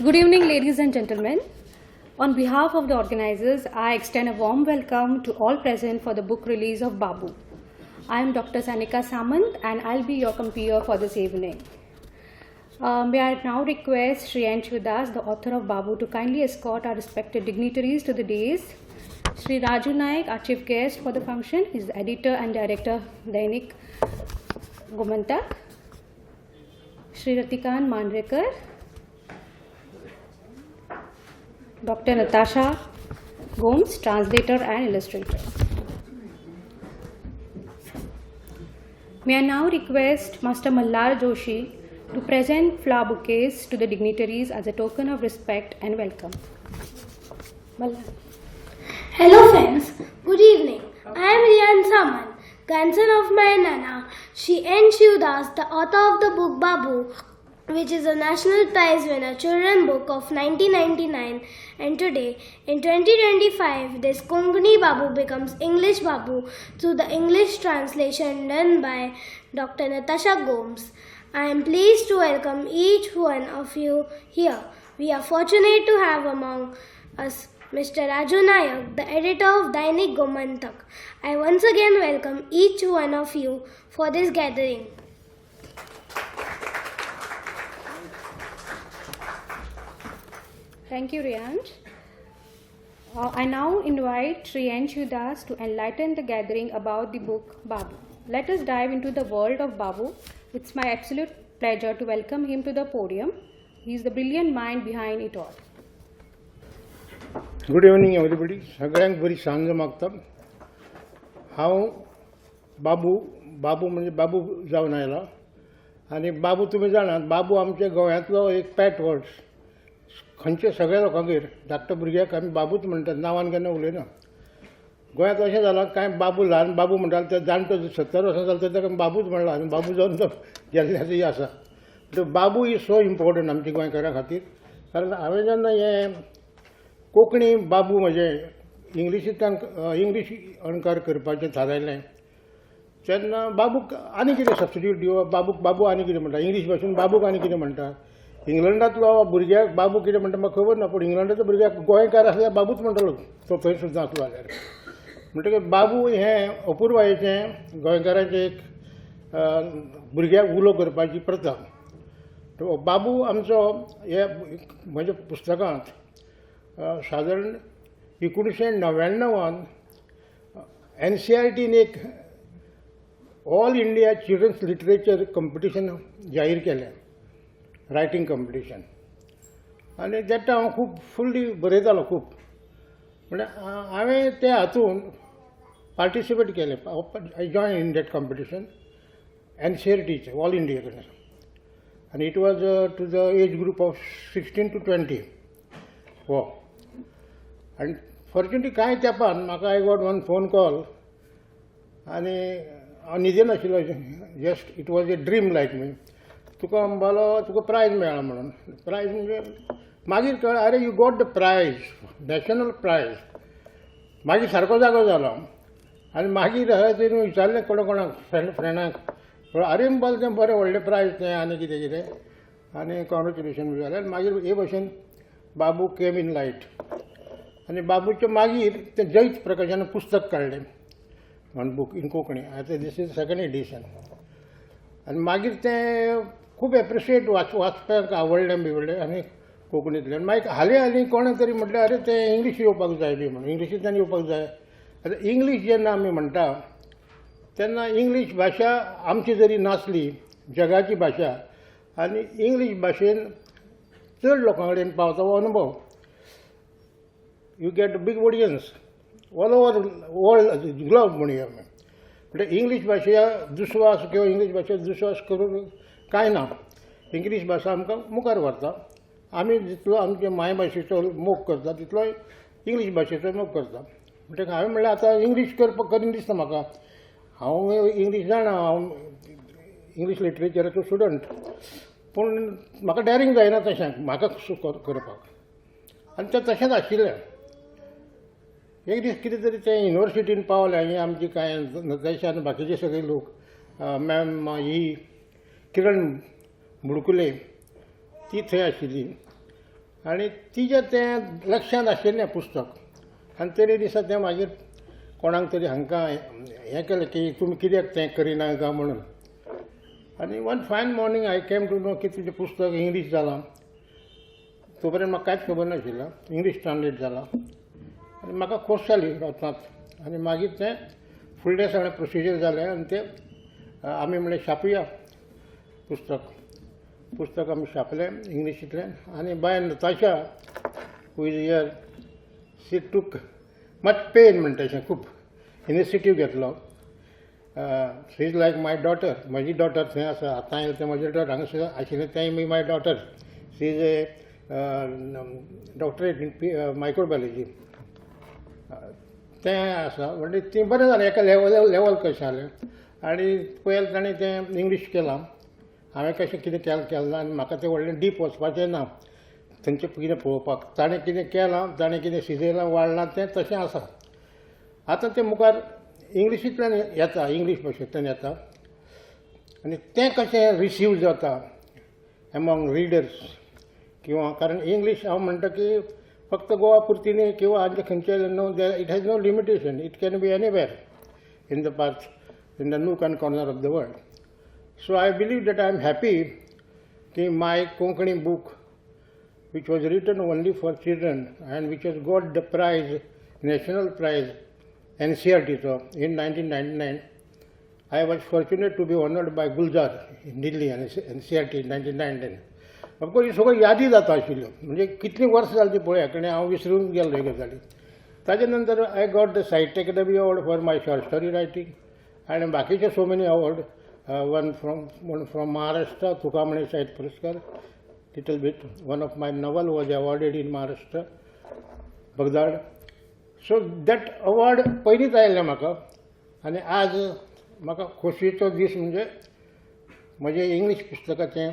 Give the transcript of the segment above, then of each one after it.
Good evening, ladies and gentlemen. On behalf of the organizers, I extend a warm welcome to all present for the book release of Babu. I am Dr. Sanika Samant and I'll be your compeer for this evening. May I now request Shri Shivdas, the author of Babu, to kindly escort our respected dignitaries to the dais. Shri Raju Naik, our chief guest for the function, is the editor and director Dainik Gomantak. Shri Ratikan Mandrekar, Dr. Natasha Gomes, translator and illustrator. May I now request Master Mallar Joshi to present flower bouquets to the dignitaries as a token of respect and welcome. Mallar. Hello friends, good evening. I am Riyan Saman, grandson of my Nana, Shri N. Shivdas, the author of the book Babu, which is a National Prize winner children book of 1999, and today in 2025 this Konkani Babu becomes English Babu through the English translation done by Dr. Natasha Gomes. I am pleased to welcome each one of you here. We are fortunate to have among us Mr. Raju Nayak, the editor of Dainik Gomantak. I once again welcome each one of you for this gathering. Thank you, Riyanj. I now invite Shri N. Shivdas to enlighten the gathering about the book Babu. Let us dive into the world of Babu. It's my absolute pleasure to welcome him to the podium. He is the brilliant mind behind it all. Good evening, everybody. सगळ्यांक बरी सांज मागता. हांव बाबू म्हणजे बाबू जावन आयला आनी बाबू तुमी जाणात बाबू आमच्या गोंयांतलो एक पॅट वर्ड्स. खंयच्या सगळ्या लोकांगेर धाकट्या भुरग्याक आमी बाबूच म्हणटात, नांवान केन्ना उलयना. गोंयांत अशें जालां काय बाबू ल्हान बाबू म्हणटाले ते जाणटो 70 वर्सां जालो ताका बाबूच म्हणला आनी बाबू जावन तो गेल्ल्याचोय आसा. तो बाबू इज सो इम्पॉर्टंट आमच्या गोंयकारां खातीर. कारण हांवें जेन्ना हें कोंकणी बाबू म्हजें इंग्लिशींतल्यान इंग्लीश अणकार करपाचें थारायलें तेन्ना बाबूक आनी कितें सबस्टिट्यूट दिवप. बाबूक बाबू आनी कितें म्हणटा, इंग्लीश भाशेन बाबूक आनी कितें म्हणटा. इंग्लंडांतलो भुरग्याक बाबू कितें म्हणटा म्हाका खबर ना, पूण इंग्लंडाचो भुरग्याक गोंयकार आसल्यार बाबूच म्हणटलो तो थंय सुद्दां आसलो जाल्यार. म्हणटकीर बाबू हें अपुर्वायेचें गोंयकाराचें एक भुरग्याक उलो करपाची प्रथा. तो बाबू आमचो हे म्हज्या पुस्तकांत सादारण 1999 NCERTन एक all India children's literature competition जाहीर केलें, रायटींग कंपिटिशन. आनी तेन्ना हांव खूब फुल्ली बरयतालो खूब. म्हणजे हांवें ते हातूंत पार्टिसिपेट केलें. I join in that competition NCERTचें ऑल इंडिया कडल्यान. आनी it was to the age group of 16 to 20. हो. आनी फॉर्च्युनेटली कांय तेंपान म्हाका I got one phone call आनी हांव न्हिदेन आशिल्लो. Just it was a dream like me. तुका अंबालो तुका प्रायज मेळ्ळा म्हणून. प्रायज म्हणजे मागीर कळ्ळें अरे you got the prize, national prize. मागीर सारको जागो जालो आनी मागीर हय तुवें विचारलें कोणाक फ्रेंडाक अरे अंबाल तें बरें व्हडलें प्रायज तें आनी कितें कितें आनी कॉंग्रेच्युलेशन जालें. आनी मागीर हे भशेन बाबू केम इन लायट. आनी बाबूचे मागीर तें जैत प्रकाशान पुस्तक काडलें, वन बूक इन कोंकणी. आतां दीस इज सेकंड एडिशन. आनी मागीर तें खूब एप्रिशिएट वाचपाक आवडलें बिवडलें आनी कोंकणींतल्यान. मागीर हालीं कोणें तरी म्हटलें अरे तें इंग्लीश येवपाक जाय बी म्हणून, इंग्लिशींतल्यान येवपाक जाय. आतां इंग्लीश जेन्ना आमी म्हणटा तेन्ना इंग्लीश भाशा आमची जरी नासली जगाची भाशा, आनी इंग्लीश भाशेन चड लोकां कडेन पावता हो अनुभव. You get big audience all over world globe म्हणया. म्हणजे इंग्लीश भाशा दुस्वास किंवा इंग्लीश भाशा दुस्वास करून कांय ना. इंग्लीश भाशा आमकां मुखार व्हरता. आमी जितलो आमचे मायभाशेचो मोग करता तितलो इंग्लीश भाशेचो मोग करता. म्हणटकीर हांवें म्हणलें आतां इंग्लीश करपाक करीन दिसता म्हाका. हांव इंग्लीश जाणा, हांव इंग्लीश लिटरेचराचो स्टुडंट, पूण म्हाका डॅरिंग जायना तशें म्हाका करपाक. आनी तें तशेंच आशिल्लें. एक दीस कितें तरी तें युनिवर्सिटीन पावलें. ही आमची कांय नताशा आनी बाकीचे सगळे लोक, मॅम ही किरण बुडकुले ती थंय आशिल्ली. आनी तिच्या तें लक्षांत आशिल्लें पुस्तक आनी तरी दिसा तें मागीर कोणाक तरी हांकां हें केलें की तुमी कित्याक तें करिना काय म्हणून. आनी one fine morning I came to know की तुजें पुस्तक इंग्लीश जालां. तो पर्यंत म्हाका कांयच खबर नाशिल्लें. इंग्लीश ट्रान्सलेट जालां आनी म्हाका खोस जाली रोखोच. आनी मागीर तें फुडलें सगळें प्रोसिजर जालें आनी तें आमी म्हणलें छापुया पुस्तक आमी छापलें इंग्लिशींतलें. आनी by Natasha who is here she took much pain म्हणटा तशें खूब इनिशिएटीव घेतलो. She is like my daughter. म्हजी डॉटर थंय आसा. आतां येयलें तें म्हजें डॉटर हांगा आशिल्लें तें my daughter. She is A doctorate in microbiology. तें आसा म्हणजे तें बरें जालें. एका लेवल कशें जालें. आनी पयलें ताणें तें इंग्लीश केलां. हांवें कशें कितें केलें ना आनी म्हाका तें व्हडलें डीप वचपाचें ना थंयचें कितें पळोवपाक. ताणें कितें केलां, ताणें कितें शिजयलां वाडलां तें तशें आसा. आतां तें मुखार इंग्लिशींतल्यान येता, इंग्लीश भाशेंतल्यान येता आनी तें कशें रिसीव जाता एमॉंग रिडर्स किंवा कारण इंग्लीश हांव म्हणटा की फक्त गोवा पुरती न्ही किंवा आनी खंयचे no it has no limitation. It can be anywhere in the part in the nook and corner of the world. So I believe that I am happy that my Konkani book, which was written only for children and which has got the prize, national prize, NCRT in 1999, I was fortunate to be honored by Gulzar in Delhi and NCRT in 1999. Of course, हे सगळं यादी जाता आशिल्ल्यो म्हणजे कितलीं वर्सां जालीं ती पळया कारण हांव विसरून गेलो ह्यो गजाली. ताजे नंतर आय got the Sahitya Akademi award for my short story writing आनी बाकीचे so many award. One from Maharashtra, Tukamani Sahitya Puraskar, little bit. One of my novel was awarded in Maharashtra, Baghdad. So that award पयलींच आयिल्लें म्हाका आनी आज म्हाका खोशयेचो दीस म्हणजे म्हजें इंग्लीश पुस्तकाचें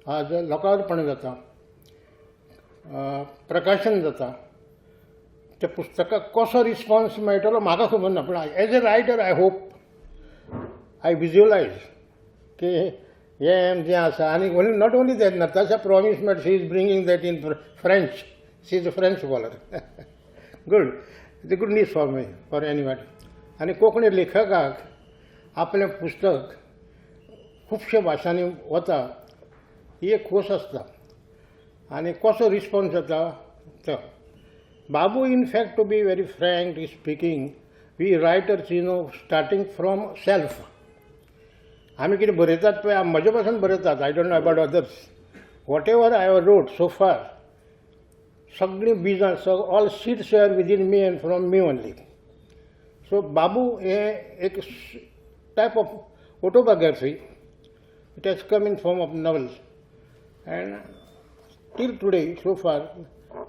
आज लोकार्पण जाता, प्रकाशन जाता. त्या पुस्तकाक कसो रिस्पॉन्स मेळटलो म्हाका खबर ना पूण as a writer I hope I visualize कि हें जें आसा आनी not only that Natasha promise met she is bringing that in French. She is a French scholar. Good. It's a good news for me for anybody. आनी कोंकणी लेखकाक आपलें पुस्तक खुबशे भाशांनी वता ही एक खोस आसता आनी कसो रिस्पॉन्स जाता तो. Babu in fact to be very frank speaking we writers starting from self. आमी कितें बरयतात पळय म्हजे पासून बरयतात. I don't know about others. Whatever I have wrote so far सगळीं बिजां all seeds are within me and from me only. So Babu हे एक type of autobiography. It has come in form of novels and till today so far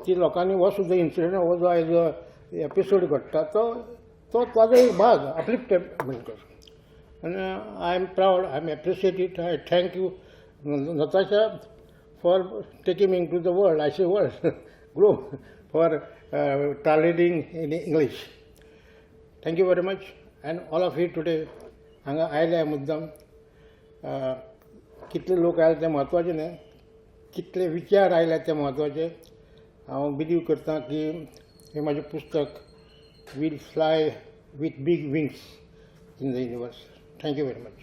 ती लोकांनी हो सुद्दां incident हो जो आयज एपिसोड घडटा तो ताजो एक भाग अपलिफ्टेड म्हणटा. And I am proud, I am appreciated. I thank you, Natasha, for taking me into the world. I say world, globe, for translating in English. Thank you very much. And all of you today, हांगा आयले मुद्दाम कितले लोक आयले ते म्हत्वाचे न्ही, कितले विचार आयले ते म्हत्वाचे. हांव बिलीव करता की हे म्हजें पुस्तक will fly with big wings in the universe. Thank you very much.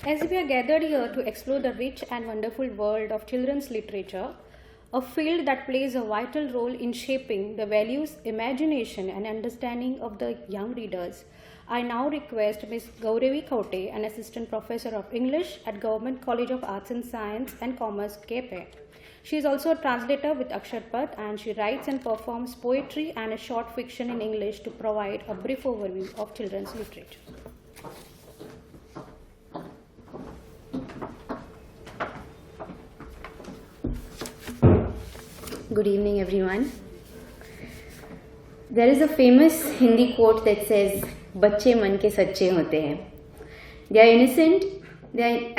As we are gathered here to explore the rich and wonderful world of children's literature, a field that plays a vital role in shaping the values, imagination and understanding of the young readers, I now request Ms. Gauravi Kaute, an assistant professor of English at Government College of Arts and Science and Commerce, Kepe. She is also a translator with Aksharpat and she writes and performs poetry and a short fiction in English to provide a brief overview of children's literature. Good evening, everyone. There is a famous Hindi quote that says, "Bacche man ke sacche hote hain." Their innocent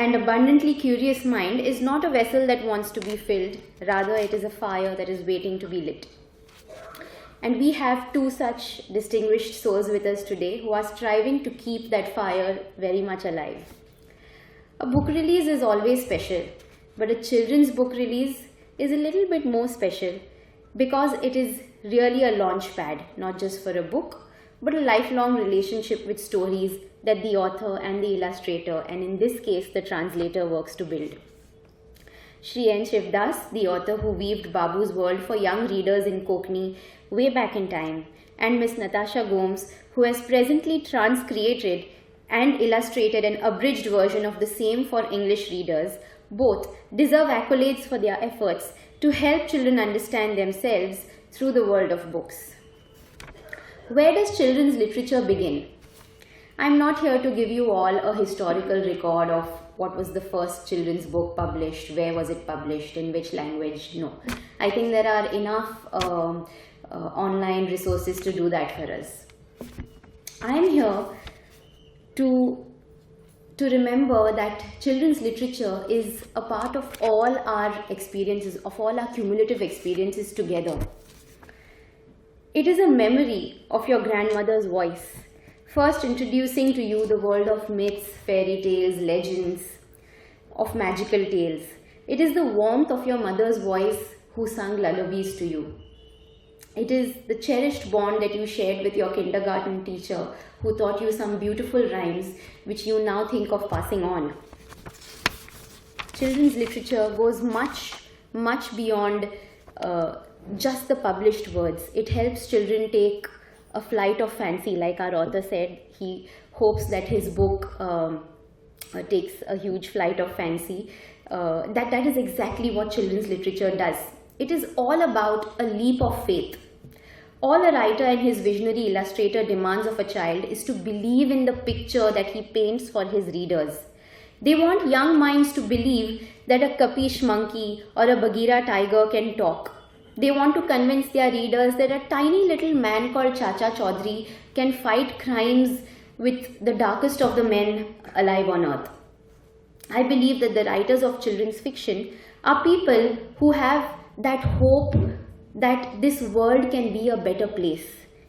and abundantly curious mind is not a vessel that wants to be filled. Rather, it is a fire that is waiting to be lit. And we have two such distinguished souls with us today who are striving to keep that fire very much alive. A book release is always special, but a children's book release is a little bit more special because it is really a launch pad, not just for a book, but a lifelong relationship with stories that the author and the illustrator, and in this case the translator, works to build. Shri N. Shivdas, the author who weaved Babu's world for young readers in Konkani way back in time, and Miss Natasha Gomes, who has presently transcreated and illustrated an abridged version of the same for English readers, both deserve accolades for their efforts to help children understand themselves through the world of books. Where does children's literature begin? I am not here to give you all a historical record of what was the first children's book published, where was it published, in which language. No. I think there are enough online resources to do that for us. I am here to remember that children's literature is a part of all our experiences, of all our cumulative experiences together. It is a memory of your grandmother's voice, first introducing to you the world of myths, fairy tales, legends, of magical tales. It is the warmth of your mother's voice who sung lullabies to you. It is the cherished bond that you shared with your kindergarten teacher who taught you some beautiful rhymes which you now think of passing on. Children's literature goes much beyond just the published words. It helps children take a flight of fancy. Like our author said, he hopes that his book takes a huge flight of fancy. That is exactly what children's literature does. It is all about a leap of faith. All a writer and his visionary illustrator demands of a child is to believe in the picture that he paints for his readers. They want young minds to believe that a Kapish monkey or a Bagheera tiger can talk. They want to convince their readers that a tiny little man called Chacha Chaudhary can fight crimes with the darkest of the men alive on earth. I believe that the writers of children's fiction are people who have that hope that this world can be a better place.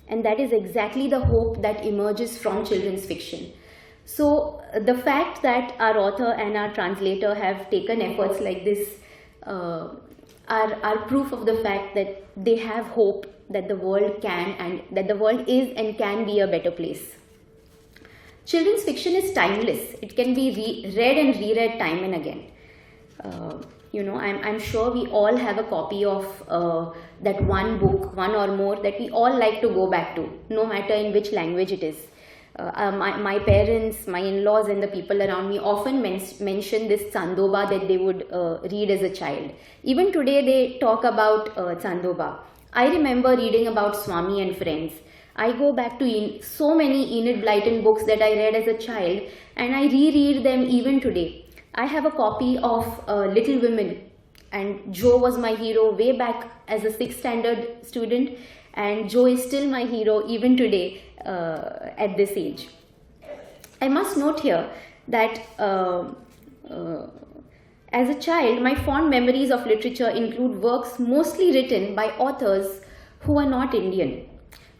And that is exactly the hope that emerges from children's fiction. So the fact that our author and our translator have taken efforts like this are proof of the fact that they have hope that the world can and that the world is and can be a better place. Children's fiction is timeless. It can be read and reread time and again. I'm sure we all have a copy of that one book, one or more, that we all like to go back to, no matter in which language it is. My parents, my in-laws and the people around me often mention this Chandoba that they would read as a child. Even today they talk about Chandoba. I remember reading about Swami and Friends. I go back to so many Enid Blyton books that I read as a child and I reread them even today. I have a copy of Little Women, and Joe was my hero way back as a 6th standard student, and Joe is still my hero even today at this age. I must note here that as a child, my fond memories of literature include works mostly written by authors who are not Indian.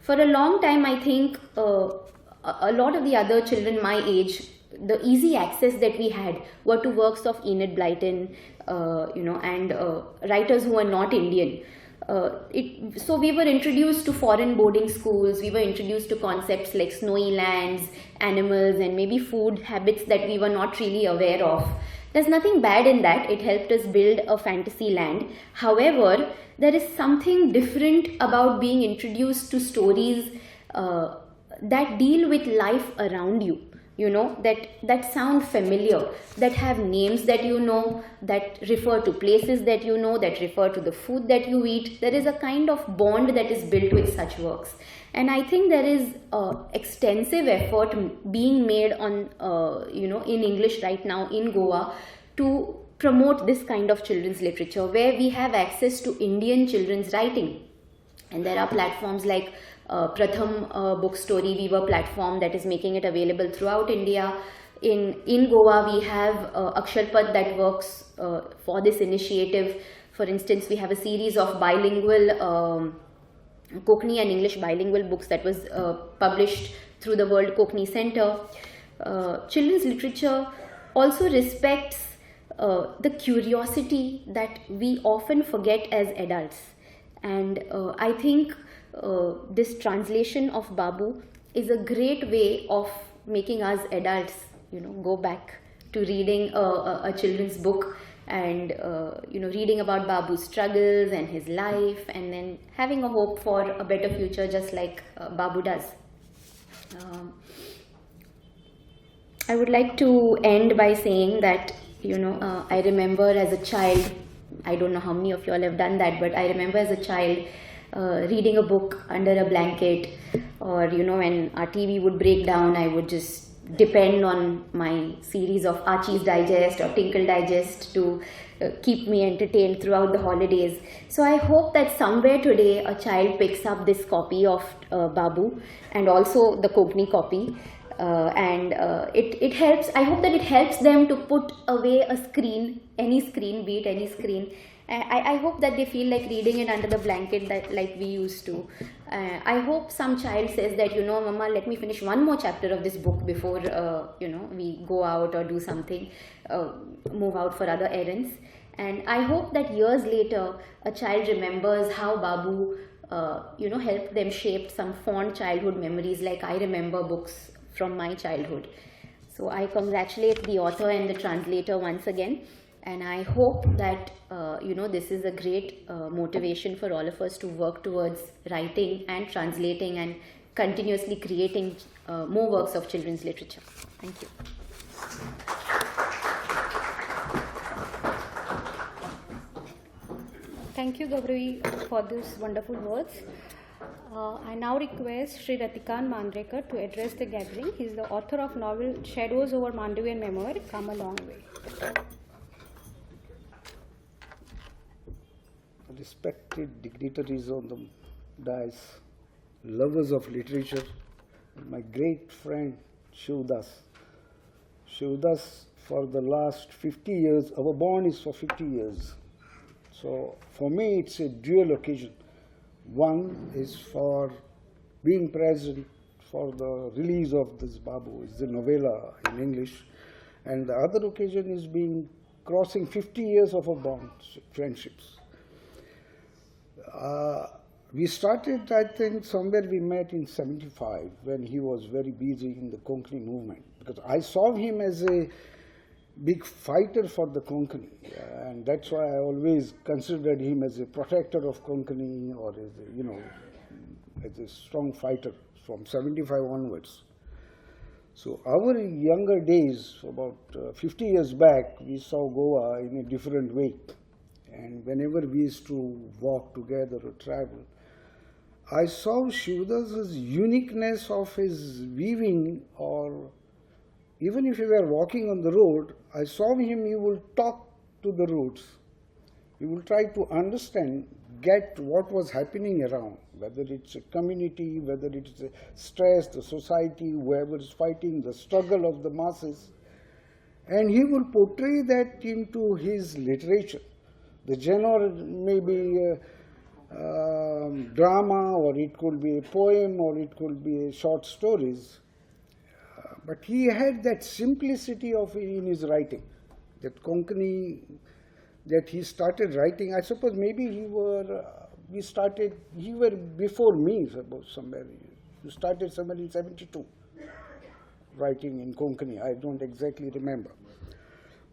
For a long time, I think a lot of the other children my age, the easy access that we had were to works of Enid Blyton, and writers who are not Indian. So we were introduced to foreign boarding schools, we were introduced to concepts like snowy lands, animals, and maybe food habits that we were not really aware of. There's nothing bad in that. It helped us build a fantasy land. However, there is something different about being introduced to stories that deal with life around you. That sound familiar, that have names that you know, that refer to places that you know, that refer to the food that you eat. There is a kind of bond that is built with such works. And I think there is extensive effort being made on, in English right now in Goa to promote this kind of children's literature where we have access to Indian children's writing. And there are platforms like Pratham Book Story Weaver platform that is making it available throughout India. In Goa, we have Aksharpad that works for this initiative. For instance, we have a series of bilingual Konkani and English bilingual books that was published through the World Konkani Center. Children's literature also respects the curiosity that we often forget as adults. And I think this translation of Babu is a great way of making us adults, go back to reading a children's book and reading about Babu's struggles and his life, and then having a hope for a better future, just like Babu does. I would like to end by saying that I remember as a child, I don't know how many of you all have done that, but I remember as a child reading a book under a blanket, or when our TV would break down, I would just depend on my series of Archie's Digest or Tinkle Digest to keep me entertained throughout the holidays. So I hope that somewhere today a child picks up this copy of Babu and also the Konkani copy, and it helps. I hope that it helps them to put away a screen, any screen, be it any screen. I hope that they feel like reading it under the blanket that like we used to. I hope some child says that, Mama, let me finish one more chapter of this book before, we go out or do something, move out for other errands. And I hope that years later, a child remembers how Babu, helped them shape some fond childhood memories, like I remember books from my childhood. So I congratulate the author and the translator once again. And I hope that, this is a great motivation for all of us to work towards writing and translating and continuously creating more works of children's literature. Thank you. Thank you, Gauri, for these wonderful words. I now request Sri Ratikan Mandrekar to address the gathering. He is the author of novel Shadows over Mandavian Memoir, Come a Long Way. Respected dignitaries on the dais, lovers of literature, my great friend Shivdas. Shivdas, for the last 50 years, our bond is for 50 years. So for me it's a dual occasion. One is for being present for the release of this Babu, it's the novella in English, and the other occasion is crossing 50 years of our bonds, friendships. We started, I think, somewhere we met in 75 when he was very busy in the Konkani movement, because I saw him as a big fighter for the Konkani, and that's why I always considered him as a protector of Konkani, or as a strong fighter from 75 onwards. So our younger days, about 50 years back, we saw Goa in a different way. And whenever we used to walk together or travel, I saw Shivdas' uniqueness of his weaving, or even if we were walking on the road, I saw him, he will talk to the roads. He will try to understand, get what was happening around, whether it's a community, whether it's a stress, the society, whoever is fighting, the struggle of the masses. And he will portray that into his literature. The genre may be drama, or it could be a poem, or it could be short stories. But he had that simplicity in his writing, that Konkani, that he started writing. I suppose maybe you were before me, suppose somewhere. You started somewhere in 72, writing in Konkani. I don't exactly remember.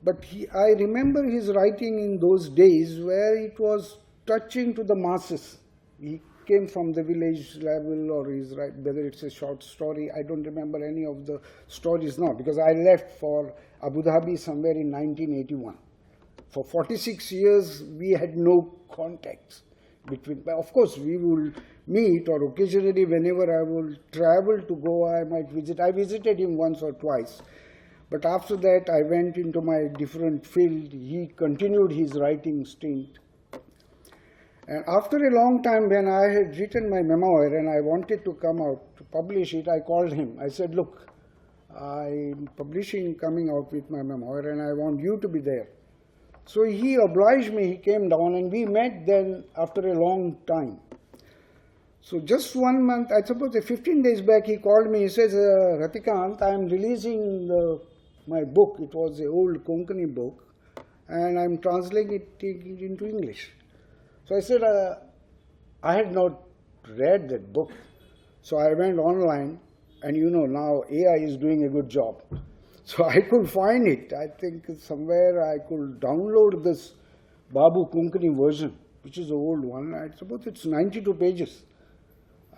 But I remember his writing in those days where it was touching to the masses. He came from the village level, or whether it's a short story. I don't remember any of the stories now, because I left for Abu Dhabi somewhere in 1981. For 46 years, we had no contacts between. Of course, we will meet, or occasionally whenever I will travel to Goa, I might visit. I visited him once or twice. But after that, I went into my different field. He continued his writing stint. And after a long time, when I had written my memoir and I wanted to come out to publish it, I called him. I said, look, I'm coming out with my memoir, and I want you to be there. So he obliged me, he came down, and we met then after a long time. So just 1 month, I suppose 15 days back, he called me. He says, Ratikant, I am releasing my book. It was an old Konkani book, and I am translating it into English. So I said, I had not read that book. So I went online, and now AI is doing a good job. So I could find it. I think somewhere I could download this Babu Konkani version, which is the old one. I suppose it's 92 pages.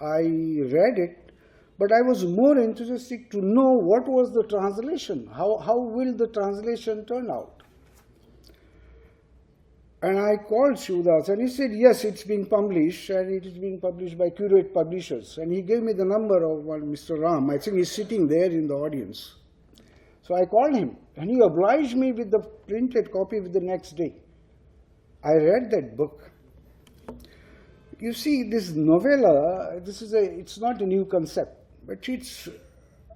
I read it, but I was more enthusiastic to know what was the translation. How will the translation turn out? And I called Shivdas, and he said, yes, it's being published, and it is being published by Curate Publishers. And he gave me the number of one Mr. Ram. I think he's sitting there in the audience. So I called him, and he obliged me with the printed copy with the next day. I read that book. You see, this novella, it's not a new concept, but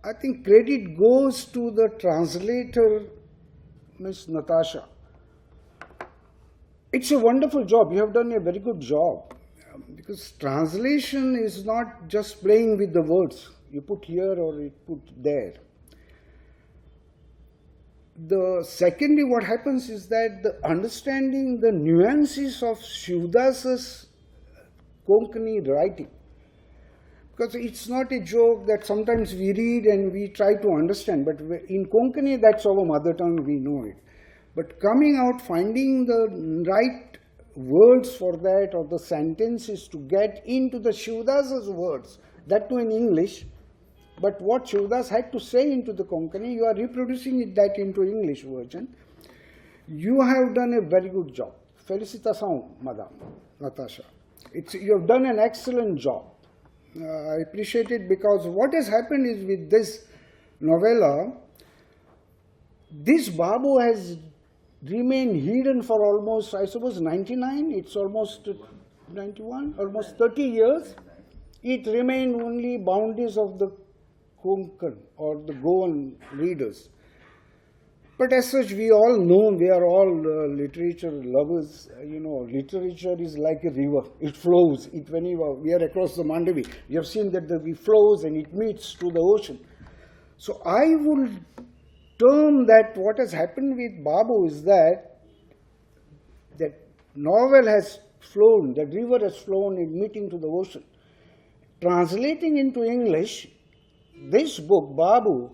I think credit goes to the translator, Miss Natasha. It's a wonderful job. You have done a very good job, because translation is not just playing with the words. You put here or you put there. Secondly, what happens is that the understanding the nuances of Shivdas's Konkani writing, because it's not a joke that sometimes we read and we try to understand, but in Konkani, that's our mother tongue, we know it. But coming out, finding the right words for that, or the sentences to get into the Shivdas's words, that too in English, but what Shivdas had to say into the Konkani, you are reproducing that into English version. You have done a very good job. Felicitação, Madame Natasha. You have done an excellent job. I appreciate it, because what has happened is with this novella, this Babu has remained hidden for almost, I suppose, 99, it's almost 91, almost 30 years. It remained only boundaries of the Konkan or the Goan readers. But as such, we all know, we are all literature lovers. Literature is like a river. It flows. We are across the Mandavi. We have seen that it flows and it meets to the ocean. So I would term that what has happened with Babu is that novel has flown, that river has flown in meeting to the ocean. Translating into English, this book, Babu,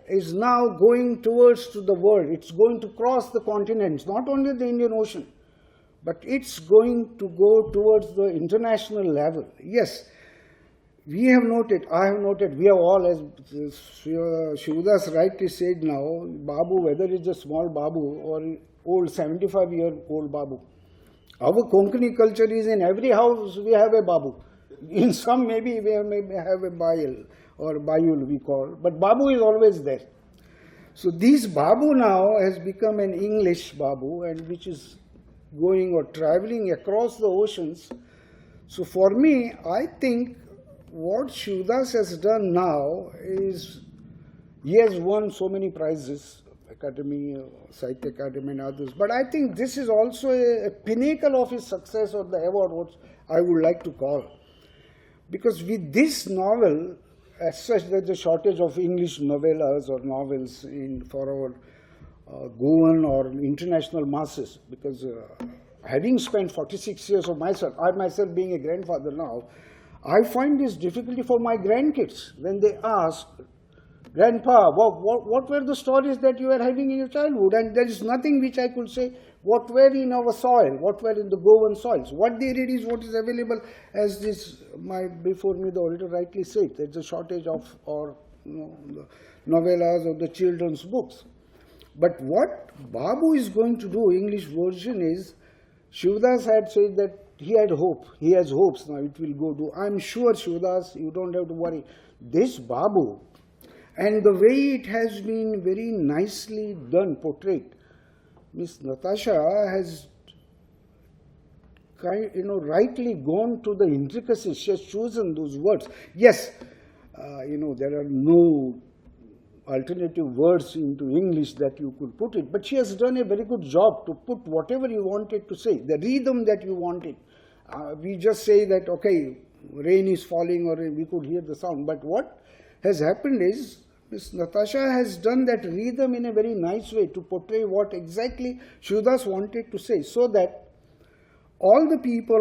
is now going towards to the world. It's going to cross the continents, not only the Indian Ocean, but it's going to go towards the international level. Yes, we have noted, I have noted, we have all, as Shivdas rightly said now, Babu, whether it's a small Babu or old 75-year-old Babu. Our Konkani culture is in every house we have a Babu. In some maybe we have a Bayal or Bayul we call, but Babu is always there. So this Babu now has become an English Babu, and which is going or traveling across the oceans. So for me, I think what Shivdas has done now is, he has won so many prizes, Academy, Sahitya Academy and others, but I think this is also a pinnacle of his success, or the award, what I would like to call. Because with this novel, as such, there's a shortage of English novellas or novels for our Goan or international masses, because having spent 46 years of myself, I myself being a grandfather now, I find this difficulty for my grandkids when they ask, Grandpa, what were the stories that you were having in your childhood? And there is nothing which I could say, what were in our soil, what were in the Goan soils. What they read is what is available, as before me the auditor rightly said, there's a shortage of the novellas or the children's books. But what Babu is going to do, English version, is, Shivdas had said that he had hope, he has hopes now, it will go do. I'm sure, Shivdas, you don't have to worry. This Babu, and the way it has been very nicely done, portrayed, Miss Natasha has rightly gone to the intricacies. She has chosen those words. Yes, there are no alternative words into English that you could put it, but she has done a very good job to put whatever you wanted to say, the rhythm that you wanted. We just say that, okay, rain is falling or we could hear the sound. But what has happened is Miss Natasha has done that rhythm in a very nice way to portray what exactly Shivdas wanted to say, so that all the people,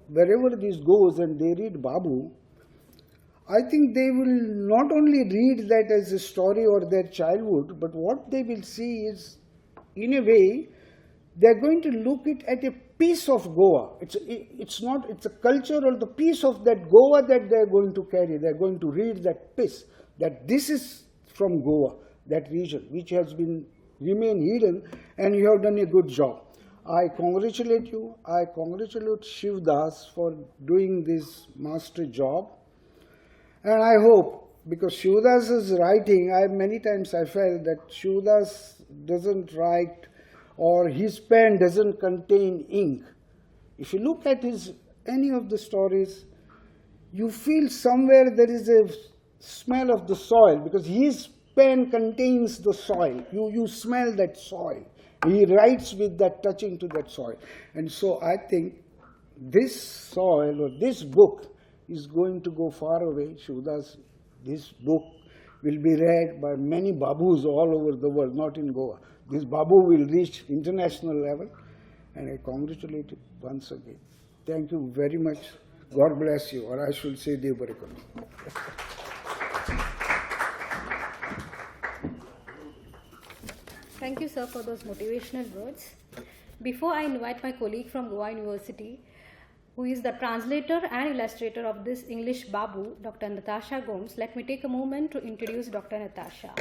wherever this goes and they read Babu, I think they will not only read that as a story or their childhood, but what they will see is, in a way, they are going to look at a piece of Goa. It's a culture or the piece of that Goa that they are going to carry. They are going to read that piece, that this is from Goa, that region, which has been remain hidden, and you have done a good job. I congratulate you. I congratulate Shivdas for doing this master job. And I hope, because Shivdas' writing, many times I felt that Shivdas doesn't write, or his pen doesn't contain ink. If you look at any of the stories, you feel somewhere there is a smell of the soil, because his pen contains the soil. You smell that soil. He writes with that, touching to that soil. And so I think this soil or this book is going to go far away. Shivdas, this book will be read by many Babus all over the world, not in Goa. This Babu will reach international level, and I congratulate you once again. Thank you very much. God bless you, or I should say Dev Barikanu. Thank you, sir, for those motivational words. Before I invite my colleague from Goa University, who is the translator and illustrator of this English Babu, Dr. Natasha Gomes, let me take a moment to introduce Dr. Natasha.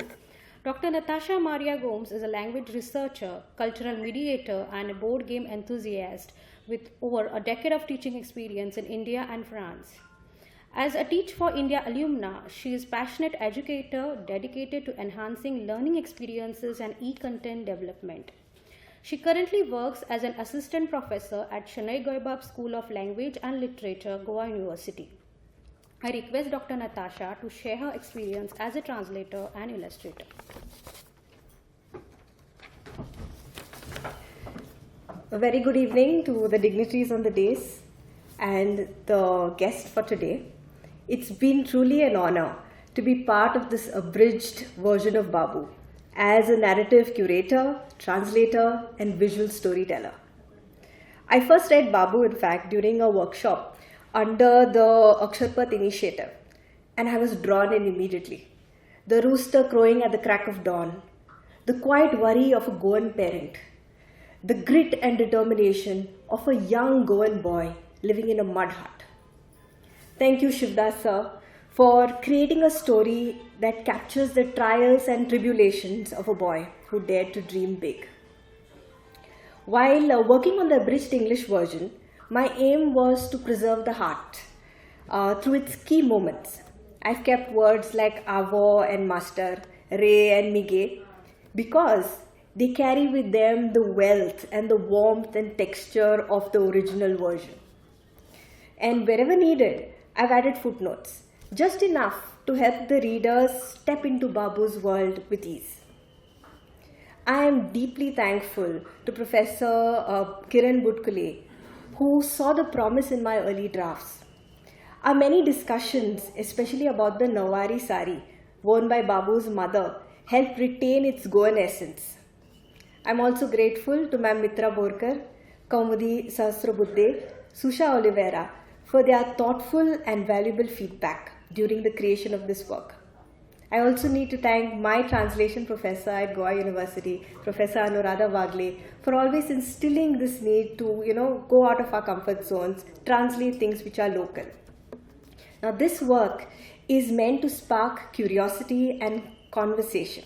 Dr. Natasha Maria Gomes is a language researcher, cultural mediator, and a board game enthusiast with over a decade of teaching experience in India and France. As a Teach for India alumna, she is a passionate educator dedicated to enhancing learning experiences and e-content development. She currently works as an assistant professor at Chennai Goibab School of Language and Literature, Goa University. I request Dr. Natasha to share her experience as a translator and illustrator. A very good evening to the dignitaries on the dais and the guest for today. It's been truly an honor to be part of this abridged version of Babu as a narrative curator, translator, and visual storyteller. I first read Babu, in fact, during a workshop under the Aksharpat initiative, and I was drawn in immediately. The rooster crowing at the crack of dawn, the quiet worry of a Goan parent, the grit and determination of a young Goan boy living in a mud hut. Thank you, Shivdas sir, for creating a story that captures the trials and tribulations of a boy who dared to dream big. While working on the abridged English version, my aim was to preserve the heart through its key moments. I've kept words like avo and master, re and mige, because they carry with them the wealth and the warmth and texture of the original version. And wherever needed, I've added footnotes, just enough to help the readers step into Babu's world with ease. I am deeply thankful to Professor Kiran Budkule, who saw the promise in my early drafts. Our many discussions, especially about the Nawari sari worn by Babu's mother, helped retain its Goan essence. I'm also grateful to Ma'am Mitra Borkar, Kaumudi Sahasrabuddhe, Susha Oliveira for their thoughtful and valuable feedback during the creation of this work. I also need to thank my translation professor at Goa University, Professor Anuradha Wagle, for always instilling this need to, go out of our comfort zones, translate things which are local. Now, this work is meant to spark curiosity and conversation.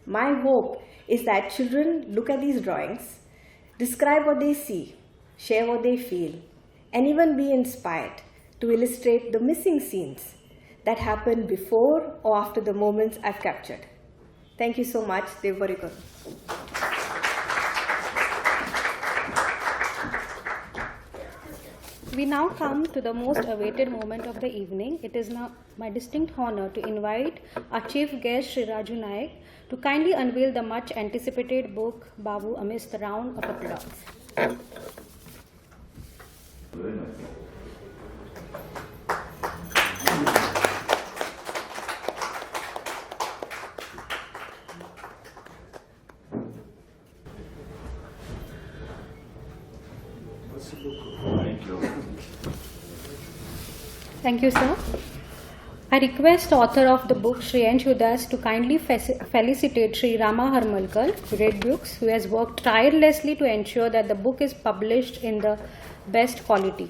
My hope is that children look at these drawings, describe what they see, share what they feel, and even be inspired to illustrate the missing scenes that happened before or after the moments I've captured. Thank you so much. Dev Barikanu. We now come to the most awaited moment of the evening. It is now my distinct honor to invite our chief guest, Sri Raju Naik, to kindly unveil the much anticipated book, Babu, amidst the round of applause. Thank you, sir. I request author of the book, Shri N. Shivdas, to kindly felicitate Shri Rama Harmalkar, Great Books, who has worked tirelessly to ensure that the book is published in the best quality.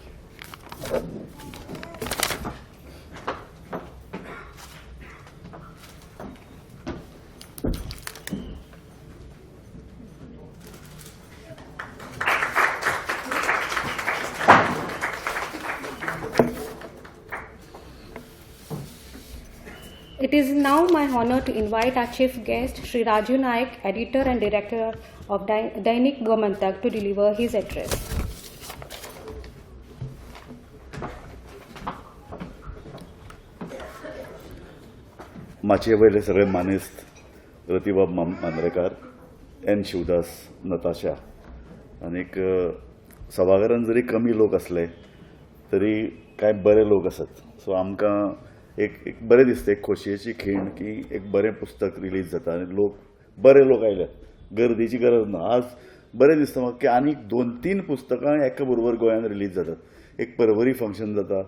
It is now my honor to invite our chief guest, Shri Raju Naik, editor and director of Dainik Gomantak, to deliver his address. माझे वयले सगळे मानेस्त रतिबाब Mandrekar, N Shivdas, Natasha आनीक सभाघरांत जरी कमी लोक असले तरी कांय बरे लोक असत. सो आमकां एक बरें दिसता, एक खोशयेची खीण की एक बरें पुस्तक रिलीज जाता आनी बरे लोक आयल्यात. गर्देची गरज ना. आज बरें दिसता म्हाका की आनीक 2-3 पुस्तकां एका बरोबर गोंयांत रिलीज जातात. एक परवरी फंक्शन जाता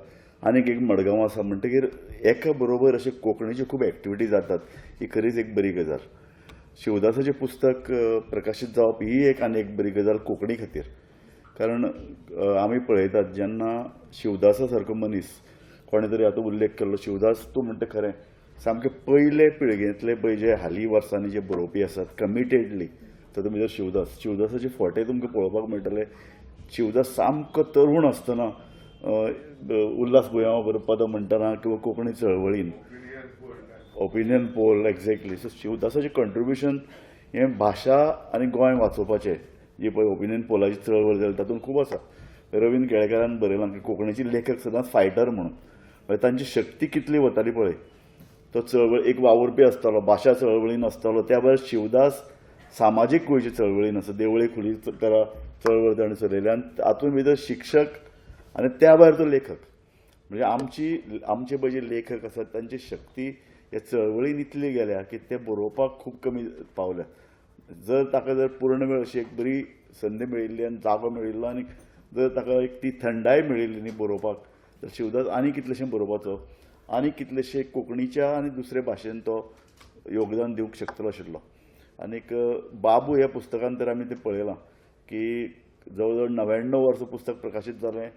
आनीक एक मडगांव आसा. म्हणटकीर एका बरोबर अशे कोंकणीचे खूब एक्टिविटी जातात. ही खरीच एक बरी गजाल. शिवदासाचें पुस्तक प्रकाशीत जावप ही एक आनी एक बरी गजाल कोंकणी खातीर. कारण आमी पळयतात जेन्ना शिवदासा सारको मनीस, कोणें तरी आतां उल्लेख केल्लो, शिवदास तूं म्हणटा खरें सामके पयले पिळगेंतले पळय जे हालीं वर्सांनी जे बरोवपी आसात कमिटेडली, तातूंत भितर शिवदासाचे फोटे तुमकां पळोवपाक मेळटले. शिवदास सामको तरूण आसतना उल्हास भुंयामा बरोबर पदां म्हणटना किंवा कोंकणी चळवळीन ओपिनियन पोल एक्झॅक्टली. सो शिवदासाचें कंट्रिब्युशन हें भाशा आनी गोंय वाचोवपाचें जी पळय ओपिनियन पोलाची चळवळ जाली तातूंत खूब आसा. रवींद्र केळकारान बरयलां की कोंकणीची लेखक सदांच फायटर म्हणून. तांची शक्ती कितली वताली पळय. तो चळवळ एक वावुरपी आसतालो, भाशा चळवळीन आसतालो. त्या भायर शिवदास सामाजीक गोंयचे चळवळीन आसा. देवळी खुली करा चळवळ ताणें चलयली आनी तातूंत भितर शिक्षक आनी त्या भायर तो लेखक. म्हणजे आमचे पळय जे लेखक आसात तांची शक्ती ह्या चळवळीन इतली गेल्या की ते बरोवपाक खूब कमी पावल्या. जर ताका जर पूर्ण वेळ अशी एक बरी संदी मेळिल्ली आनी जागो मेळिल्लो आनी जर ताका एक ती थंडाय मेळिल्ली न्ही बरोवपाक, तर शिवदास आनी कितलेशें बरोवपाचो, आनी कितलेशे कोंकणीच्या आनी दुसरे भाशेन तो योगदान दिवंक शकतलो आशिल्लो. आनीक बाबू ह्या पुस्तकान तर आमी तें पळयलां की जवळ जवळ 99 वर्सां पुस्तक प्रकाशीत जालें.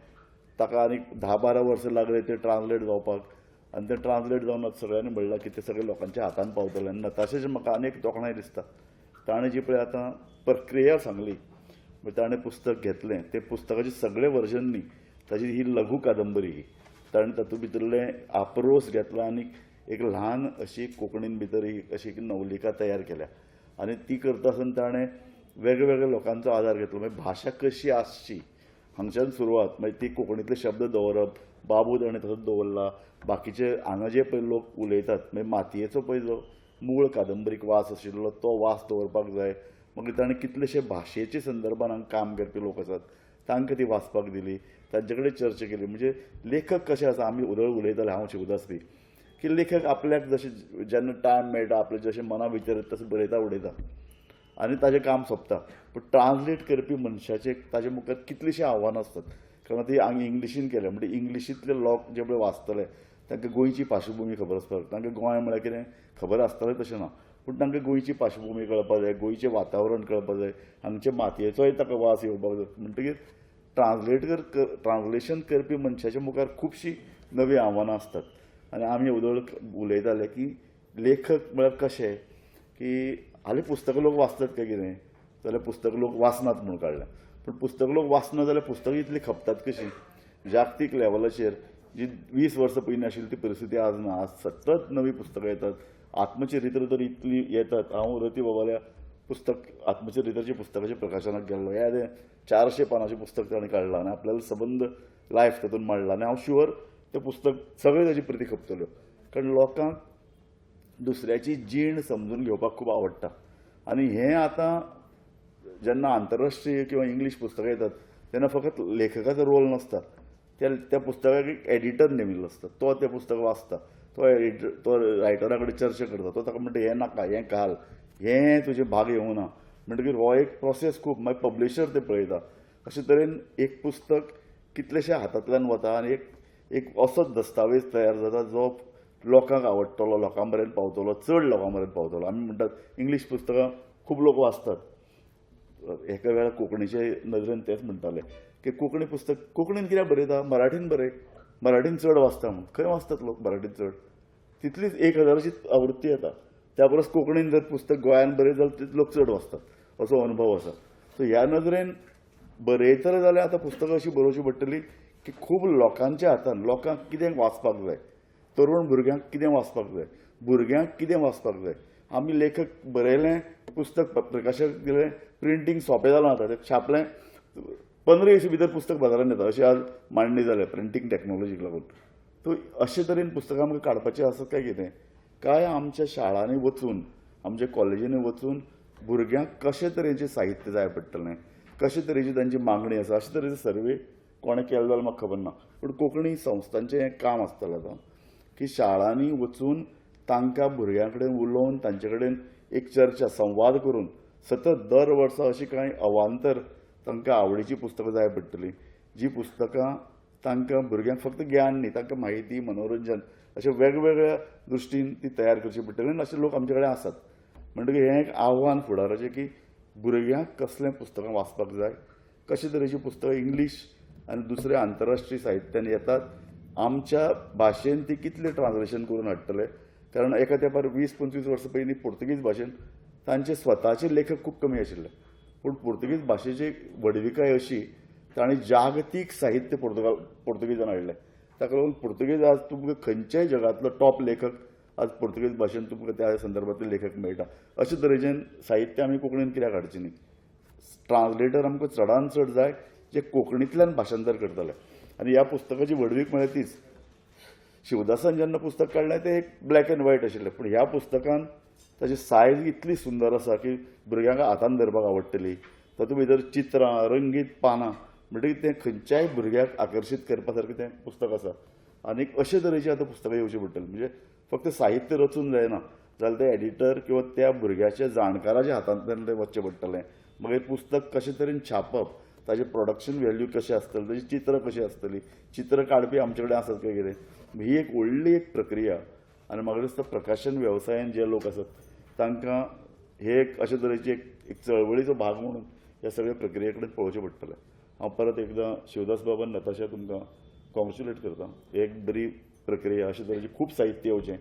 ताका आनीक 10-12 वर्सां लागले तें ट्रान्सलेट जावपाक. आनी तें ट्रान्सलेट जावन सगळ्यांनी म्हणलां की तें सगळें लोकांच्या हातान पावतलें. आनी नताशाचें म्हाका आनीक तोखणाय दिसता. ताणें जी पळय आतां प्रक्रिया सांगली, ताणें पुस्तक घेतलें, तें पुस्तकाचें सगळें वर्जन न्ही, ताची ही लघु कादंबरी ही. ताणें तातूंत भितरलें आप्रोस घेतला आनी एक ल्हान अशी कोंकणीन भितर ही अशी नवलिका तयार केल्या. आनी ती करता आसतना ताणें वेगवेगळ्या लोकांचो आदार घेतलो. मागीर भाशा कशी आसची हांगच्यान सुरवात. मागीर ती कोंकणींतले शब्द दवरप, बाबू ताणें तसोच दवरला. बाकीचे हांगा जे पळय लोक उलयतात, मागीर मातयेचो पळय जो मूळ कादंबरीक वास आशिल्लो तो वास दवरपाक जाय. मागीर ताणें कितलेशे भाशेच्या संदर्भान हांगा काम करपी लोक आसात तांकां ती वाचपाक दिली, तांचे कडेन चर्चा केली. म्हणजे लेखक कशे आसा, आमी उलयताले हांव शिवदास बी, की लेखक आपल्याक जशें जेन्ना टायम मेळटा आपलें जशें मना भितर तशें बरयता उडयता आनी ताजें काम सोंपता. पूण ट्रान्सलेट करपी मनशाचे ताजे मुखार कितलींशीं आव्हानां आसतात. कारण ती हांवें इंग्लिशीन केलें म्हणजे इंग्लिशींतले लोक जे पळय वाचतले तांकां गोंयची पार्श्वभुमी खबर आसपाक, तांकां गोंय म्हळ्यार कितें खबर आसतलें तशें ना, पूण तांकां गोंयची पार्श्वभुमी कळपाक जाय, गोंयचें वातावरण कळपाक जाय, हांगचे मातयेचोय ताका वास येवपाक जाय. म्हणटकीर ट्रान्सलेशन करपी मनशाच्या मुखार खुबशीं नवीं आव्हानां असतात. आनी आमी उदळ उलयताले की लेखक म्हळ्यार कशें की हालीं पुस्तकां लोक वाचतात काय कितें, जाल्यार पुस्तकां लोक वाचनात म्हणून काडलें. पूण पुस्तकां लोक वाचना जाल्यार पुस्तकां इतलीं खपतात कशीं. जागतीक लेवलाचेर जी 20 वर्सां पयलीं आशिल्ली ती परिस्थिती आज ना. आज सतत नवीं पुस्तकां येतात. आत्मचरित्र तर इतलीं येतात. हांव रती बाबाल्या पुस्तक आत्मचरित्राच्या पुस्तकाच्या प्रकाशनाक गेल्लो. हे 400 पानांचें पुस्तक ताणें काडलां आनी आपल्याला सबंद लायफ तातूंत मांडला. आनी हांव शुअर तें पुस्तक सगळे ताची प्रती खपतल्यो. कारण लोकांक दुसऱ्याची जीण समजून घेवपाक खूब आवडटा. आनी हें आतां जेन्ना आंतरराष्ट्रीय किंवा इंग्लीश पुस्तकां येतात तेन्ना फकत लेखकाचो रोल नासता. त्या पुस्तकाक एक एडिटर नेमिल्लो आसता. तो तें पुस्तक वाचता, तो रायटरा कडेन चर्चा करता. तो ताका म्हणटा हें नाका, हें घाल, हें तुजे भाग येवं ना. म्हणटकीर हो एक प्रोसेस खूब. मागीर पब्लिशर तें पळयता. अशे तरेन एक पुस्तक कितलेशे हातांतल्यान वता आनी एक असोच दस्तावेज तयार जाता जो लोकांक आवडटलो, लोकां पर्यंत पावतलो, चड लोकां पर्यंत पावतलो. आमी म्हणटात इंग्लीश पुस्तकां खूब लोक वाचतात. एका वेळार कोंकणीचे नदरेन तेच म्हणटाले की कोंकणी पुस्तक कोंकणीन कित्याक बरयता, मराठीन बरय, मराठीन चड वाचता म्हूण. खंय वाचतात लोक मराठीन चड? तितलीच 1000ची आवृत्ती येता. त्या परस कोंकणीन जर पुस्तक गोंयान बरयत जाल्यार तितले लोक चड वाचतात, असो अनुभव आसा. सो ह्या नदरेन बरयतले जाल्यार आतां पुस्तकां अशी बरोवची पडटली की खूब लोकांच्या हातान लोकांक कितें वाचपाक जाय, तरुण भुरग्यांक कितें वाचपाक जाय, भुरग्यांक कितें वाचपाक जाय. आमी लेखक बरयलें पुस्तक प्रकाशक दिलें, प्रिंटींग सोंपें जालां आतां, तें छापलें 15 दिसा भितर पुस्तक बाजारांत येता अशी आज मांडणी जाल्या प्रिंटींग टॅक्नॉलॉजीक लागून. सो अशे तरेन पुस्तकां आमकां काडपाचें आसत काय कितें, काय आमच्या शाळांनी वचून, आमच्या कॉलेजींनी वचून भुरग्यांक कशे तरेचें साहित्य जाय पडटलें, कशे तरेची तांची मागणी आसा, अशे तरेचो सर्वे कोणें केलो जाल्यार म्हाका खबर ना. पूण कोंकणी संस्थांचें हें काम आसतलें आतां की शाळांनी वचून तांकां भुरग्यां कडेन उलोवन तांचे कडेन एक चर्चा, संवाद करून सतत दर वर्सा अशी कांय अवांतर तांकां आवडीची पुस्तकां जाय पडटलीं, जी पुस्तकां तांकां भुरग्यांक फक्त ज्ञान न्ही, तांकां माहिती, मनोरंजन अशे वेगवेगळ्या दृश्टीन ती तयार करची पडटली. आनी अशे लोक आमचे कडेन आसात. म्हणटकीर हें एक आव्हान फुडाराचें की भुरग्यांक कसलें पुस्तकां वाचपाक जाय, कशे तरेची पुस्तकां इंग्लीश आनी दुसऱ्या आंतरराष्ट्रीय साहित्यान येतात, आमच्या भाशेन ती कितले ट्रान्सलेशन करून हाडटले. कारण एका तेंपार 20-25 वर्सां पयलीं पुर्तुगीज भाशेन तांचे स्वताचे लेखक खूब कमी आशिल्ले. पूण पुर्तुगीज भाशेची व्हडविकाय अशी तांणी जागतीक साहित्य पुर्तुगीजान हाडलें. ताका लागून पुर्तुगीज आज तुमकां खंयच्याय जगांतलो टॉप लेखक आज पुर्तुगीज भाशेन तुमकां त्या संदर्भांतले लेखक मेळटा. अशे तरेचें साहित्य आमी कोंकणीन कित्याक हाडचें न्ही. ट्रान्सलेटर आमकां चडांत चड जाय जे कोंकणींतल्यान भाशांतर करतले. आनी ह्या पुस्तकाची व्हडवीक म्हळ्यार तीच. शिवदासान जेन्ना पुस्तक काडलें तें एक ब्लॅक एंड व्हायट आशिल्लें, पूण ह्या पुस्तकान ताची सायज इतली सुंदर आसा की भुरग्यांक हातान धरपाक आवडटली. तातूंत भितर चित्रां, रंगीत पानां, म्हणटकीर तें खंयच्याय भुरग्याक आकर्शीत करपा सारकें तें पुस्तक आसा. आनी अशे तरेची आतां पुस्तकां येवची पडटलीं. म्हणजे फक्त साहित्य रचून जायना, जाल्यार ते एडिटर किंवा त्या भुरग्याच्या जाणकाराच्या हातांतल्यान तें वचचें पडटलें. मागीर पुस्तक कशे तरेन छापप, ताजें प्रोडक्शन वॅल्यू कशें आसतलें, ताची चित्रां कशीं आसतलीं, चित्र काडपी आमचे कडेन आसत काय कितें, ही एक व्हडली एक प्रक्रिया. आनी म्हाका दिसता प्रकाशन वेवसायान जे लोक आसात तांकां हे एक अशे तरेची एक चळवळीचो भाग म्हणून ह्या सगळ्या प्रक्रिये कडेन पळोवचें पडटलें. हांव परत एकदां शिवदास बाबा, नताशा तुमकां कॉंग्रेच्युलेट करता. एक बरी प्रक्रिया, अशे तरेची खूब साहित्य येवचें,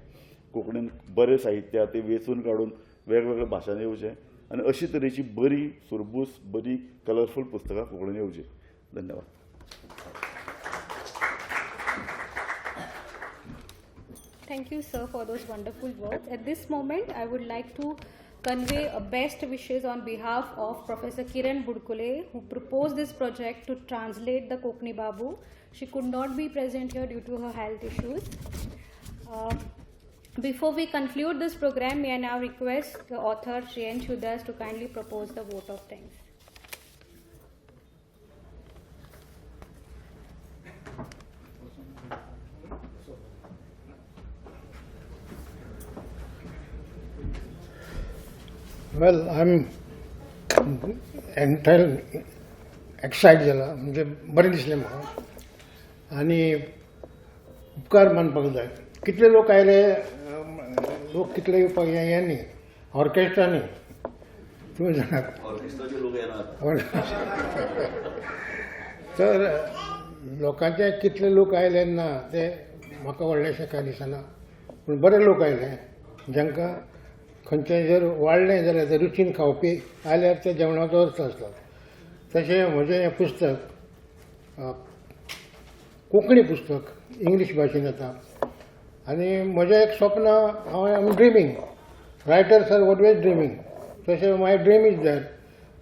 कोंकणीन बरें साहित्य तें वेचून काडून वेगवेगळ्या भाशांनी येवचें, आनी अशी तरेची बरी सुरबूस, बरी कलरफूल पुस्तकां कोंकणीन येवची. धन्यवाद. Thank you, sir, for those wonderful words. At this moment, I would like to convey best wishes on behalf of Professor Kiran Budkule, who proposed this project to translate the Konkani Babu. She could not be present here due to her health issues. Before we conclude this program, may I now request the author, Shivdas, to kindly propose the vote of thanks. Well I am entire excite जाला, म्हणजे बरें दिसलें म्हाका. आनी उपकार मानपाक जाय. कितले लोक आयले, लोक कितले येवपाक हे न्ही, ऑर्केस्ट्रांनी तुमी जाणात, तर लोकांचे कितले लोक आयले ना ते म्हाका व्हडलेशें कांय दिसना. पूण बरे लोक आयले, जांकां खंयचें जर वाडलें जाल्यार ते रुचीन खावपी आयल्यार त्या जेवणाचो अर्थ आसता. तशें म्हजें हें पुस्तक कोंकणी पुस्तक इंग्लीश भाशेन येता. आनी म्हजें एक स्वप्न, हांव am dreaming, writers are always dreaming. तशें my dream is that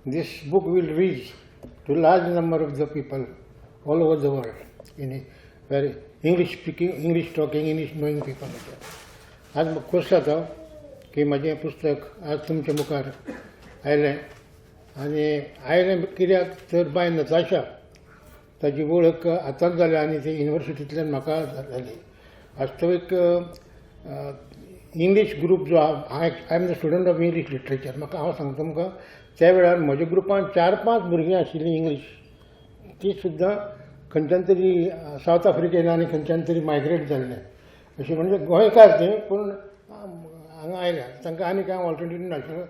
this book will reach to large number of the people all over the world in very English speaking, English talking, English knowing people. आज म्हाका खोस जाता की म्हाजें पुस्तक आज तुमच्या मुखार आयलें. आनी आयलें कित्याक तर बाय नताशा, ताची वळख आतांच जाल्या आनी ती युनिवर्सिटींतल्यान म्हाका जाली. वास्तवीक इंग्लीश ग्रूप जो I am the student of English literature. म्हाका हांव सांगता तुमकां, त्या वेळार म्हज्या ग्रुपान 4-5 भुरगीं आशिल्लीं इंग्लीश, ती सुद्दां खंयच्यान तरी सावथ आफ्रिकेन आनी खंयच्यान तरी मायग्रेट जाल्ले अशें म्हणजे गोंयकार ते पूण हांगा आयल्या तांकां आनी कांय ऑल्टरनेटीव नाशिल्लो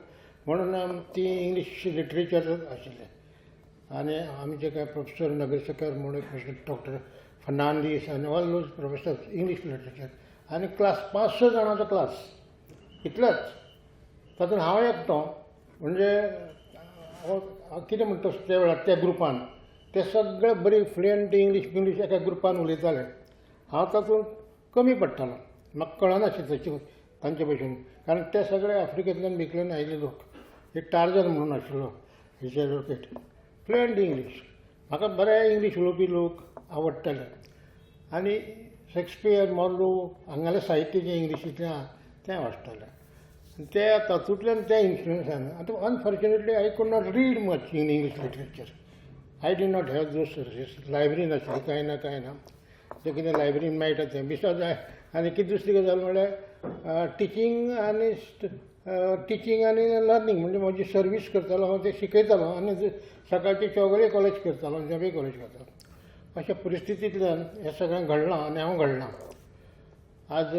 म्हणून ती इंग्लीश लिटरेचर आशिल्लें आनी आमचे कांय प्रोफेसर नगरशेखर म्हणून डॉक्टर फर्नांडीस आनी all those professors English literature आनी क्लास 5-6 जाणांचो क्लास इतलेंच तातूंत हांव एकटो म्हणजे कितें म्हणटा त्या वेळार त्या ग्रुपान ते सगळे बरी फ्लुएंट इंग्लीश एका ग्रुपान उलयताले हांव तातूंत कमी पडटालो म्हाका कळनाशिल्लें तशें तांचे भशेन कारण ते सगळे आफ्रिकेंतल्यान बिकल्यान आयिल्ले लोक एक टार्जन म्हणून आशिल्लो हेचे रोकेट फ्लुएंट इंग्लीश म्हाका बरें इंग्लीश उलोवपी लोक आवडटाले आनी शेक्सपियर मॉर्लो हांगालें साहित्य जें इंग्लिशींतलें तें वाचतालें ते तातूंतल्यान त्या इन्फ्लुएन्सान आतां unfortunately I could not read much in English literature I did not have those sources librarian आसली कांय ना जें कितें लायब्ररीन मेळटा तें बिसॉज आनी कितें दुसरी गजाल म्हळ्यार टिचींग आनी लर्नींग म्हणजे म्हजी सर्वीस करतालो हांव तें शिकयतालो आनी सकाळचे चौगडे कॉलेज करतालो जबे कॉलेज करतालो अशा परिस्थितींतल्यान हें सगळें घडलां आनी हांव घडलां आज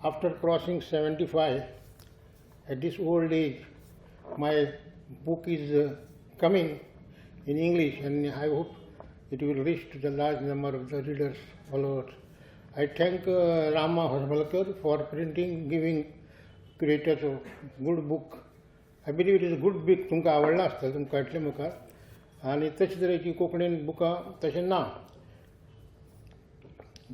after crossing 75 at this old age, my book is coming in English and I hope it will reach to the large number of the readers all over. I thank Rama Harbalkar for printing, giving creators a good book. I believe it is a good book, तुमकां आवडला आसता तुमकां कळटलें मुखार आनी तशे तरेची कोंकणीन बुकां तशें ना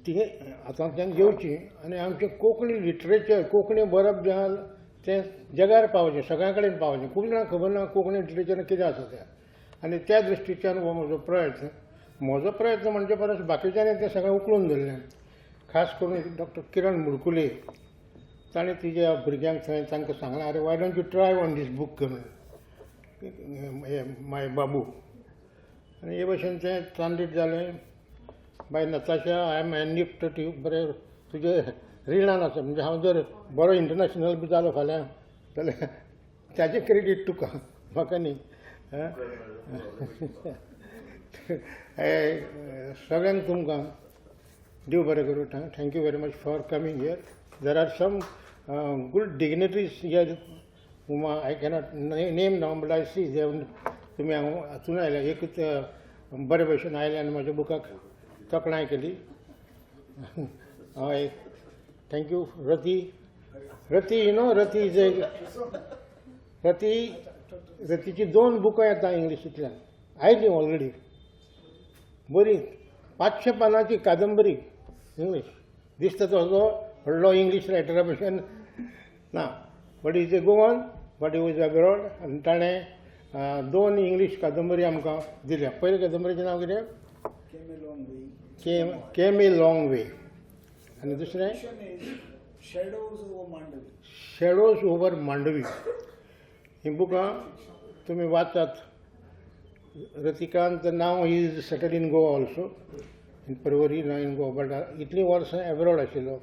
ती आतांतल्यान येवची आनी आमचें कोंकणी लिटरेचर कोंकणी बरप जें आसा तें जगार पावचें सगळ्या कडेन पावचें खूब जाणांक खबर ना कोंकणी लिटरेचर कितें आसा तें आनी त्या दृश्टीच्यान हो म्हजो प्रयत्न म्हणजे परस बाकीच्यांनी तें सगळें उखलून धरलें खास करून डॉक्टर किरण मुडकुले ताणें तिच्या भुरग्यांक थंय तांकां सांगलें आरे why don't you try on this book my Babu आनी हे भशेन तें ट्रान्सलेट जालें by Natasha I am indebted to बरें तुजें रिणान आसा म्हणजे हांव जर बरो इंटरनॅशनल बी जालो फाल्यां जाल्यार ताजें क्रेडीट तुका म्हाका न्ही सगळ्यांक तुमकां देव बरें करूं thank you very much for coming here there are some good dignitaries here whom I cannot name now, but I see तुमी हातून आयल्या एकूच बरे भशेन आयले आनी म्हाज्या बुकाक तोखणाय केली हय thank you Rati you know Rati is a रतीची 2 बुकां येता इंग्लिशींतल्यान आयली ऑलरेडी बरी 500 पानांची कादंबरी इंग्लीश दिसता तो व्हडलो इंग्लीश रायटरा भशेन ना but is a Goan but was abroad आनी ताणें 2 इंग्लीश कादंबरी आमकां दिल्या पयले कादंबरीचें नांव कितें केम ए लॉंग वे आनी दुसरें शॅडोज ओवर मांडवी ही बुकां तुमी वाचात रतिकांत नाव he is settle in Goa also in Porvorim ना इन गोवा बट इतलीं वर्सां एब्रॉड आशिल्लो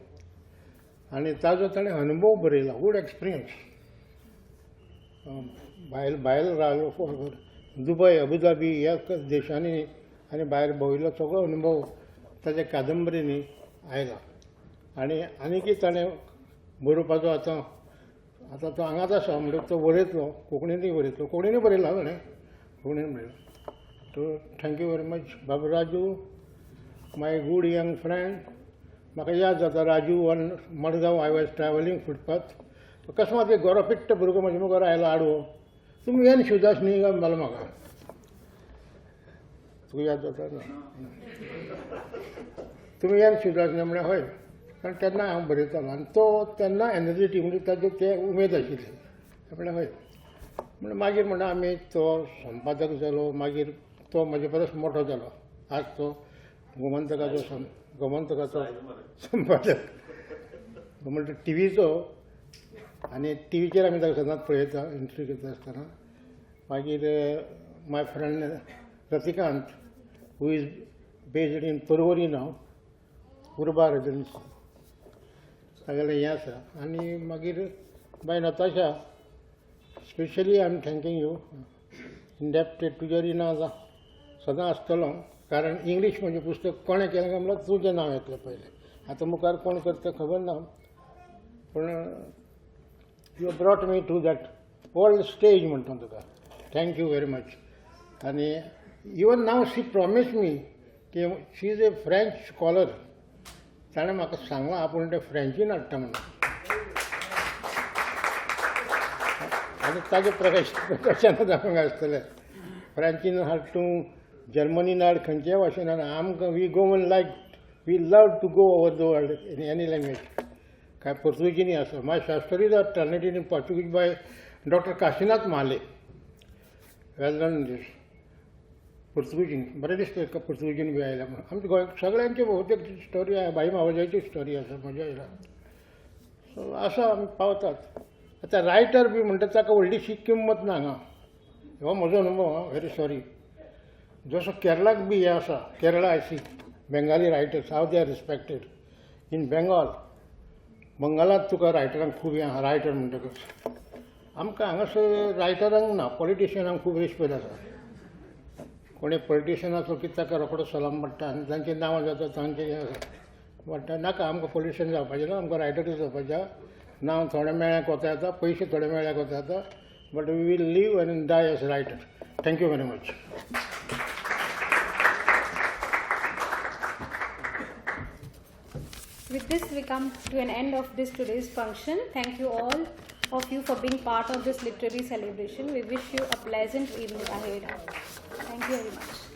आनी ताजो ताणें अनुभव बरयला गूड एक्सपिरियन्स भायर रावलो दुबय अबुधाबी ह्या देशांनी आनी भायर भोंविल्लो सगळो अनुभव ताच्या कादंबरींनी आयला आनी कितें ताणें बरोवपाचो आतां तो हांगाच आसा म्हणटकच तो बरयतलो कोंकणीनूय बरयतलो कोंकणीनूय बरयला ताणें कोंकणीन बरयला तो thank you very much Babu Raju my good young friend म्हाका याद जाता Raju one Madgaon I was travelling footpath अकस्मात एक गरो पिट्ट भुरगो म्हाज्या मुखार आयलो आडवो तुमी येन शिवदास न्ही काय म्हणलो म्हाका तुका याद जाता तुमी येन शिवदास न्ही म्हणल्यार हय कारण तेन्ना हांव बरयतालो आनी तो तेन्ना एनर्जेटीक म्हणजे ताजे ते उमेद आशिल्ली म्हणल्यार हय म्हणल्यार मागीर म्हणटा आमी तो संपादक जालो मागीर तो म्हाजे परस मोठो जालो आज तो गोमंतकाचो संपादक म्हणटा टीव्हीचो आनी टीव्हीचेर आमी ताका सदांच पळयता इंटरव्यू घेता आसतना मागीर my friend Ratikant who is based in Porvorim नाव उर्बा रेजिडेन्सी तागेलें हें आसा आनी मागीर by Natasha specially I am thanking you indebted तुज्या रिणा सदां आसतलो कारण इंग्लीश म्हणजे पुस्तक कोणें केलें काय म्हणल्यार तुजें नांव येतलें पयलें. आतां मुखार कोण करता खबर ना, पूण you brought me to that world stage म्हणटा तुका. Thank you very much. आनी even now she promise me की she is a French scholar. ताणें म्हाका सांगलां आपूण तें फ्रेंचीन हाडटा म्हणून. आनी ताजें प्रकाशनां जावंक आसतलें. फ्रेंचीन हाड तूं, जर्मनीन हाड, खंयच्याय भाशेन हाड. आमकां we Goan like, we love to go over the world in any language. काय पोर्तुगीजीनी आसा. My Shastri are translated in Portuguese by doctor Kashinath Male. Well done this. पोर्तुगीजीन बरें दिसता पोर्तुगीजीन बी आयल्या म्हणून. आमच्या गोंय सगळ्यांची भोवतेक स्टोरी आसा. भाई मावजाची स्टोरी आसा. मजा येयला. सो आसा आमी पावतात. आतां रायटर बी म्हणटा ताका व्हडलीशी किंमत ना हांगा. हो म्हजो अनुभव. Very sorry. जसो केरळाक बी हे आसा, Kerala I see Bengali writers, how they are respected. In Bengal, बंगालात तुका रायटरांक खूब हे आहा. रायटर म्हणटकच आमकां हांगासर रायटरांक ना, पॉलिटिशियनांक खूब रिस्पेक्ट आसा. कोणी पॉलिटिशियनाचो कितें ताका रोखडो सलाम पडटा आनी तांचें नांव जाता, तांचें हें पडटा. नाका, आमकां पॉलिटिशियन जावपाचें ना, आमकां रायटरूच जावपाचें. नांव थोडें मेळ्ळ्याक कोता येता, पयशे थोडे मेळ्ळ्याक कोता येता, but we will live and die as writer. Thank you very much. With this, we come to an end of this today's function. Thank you all of you for being part of this literary celebration. We wish you a pleasant evening ahead. Thank you very much.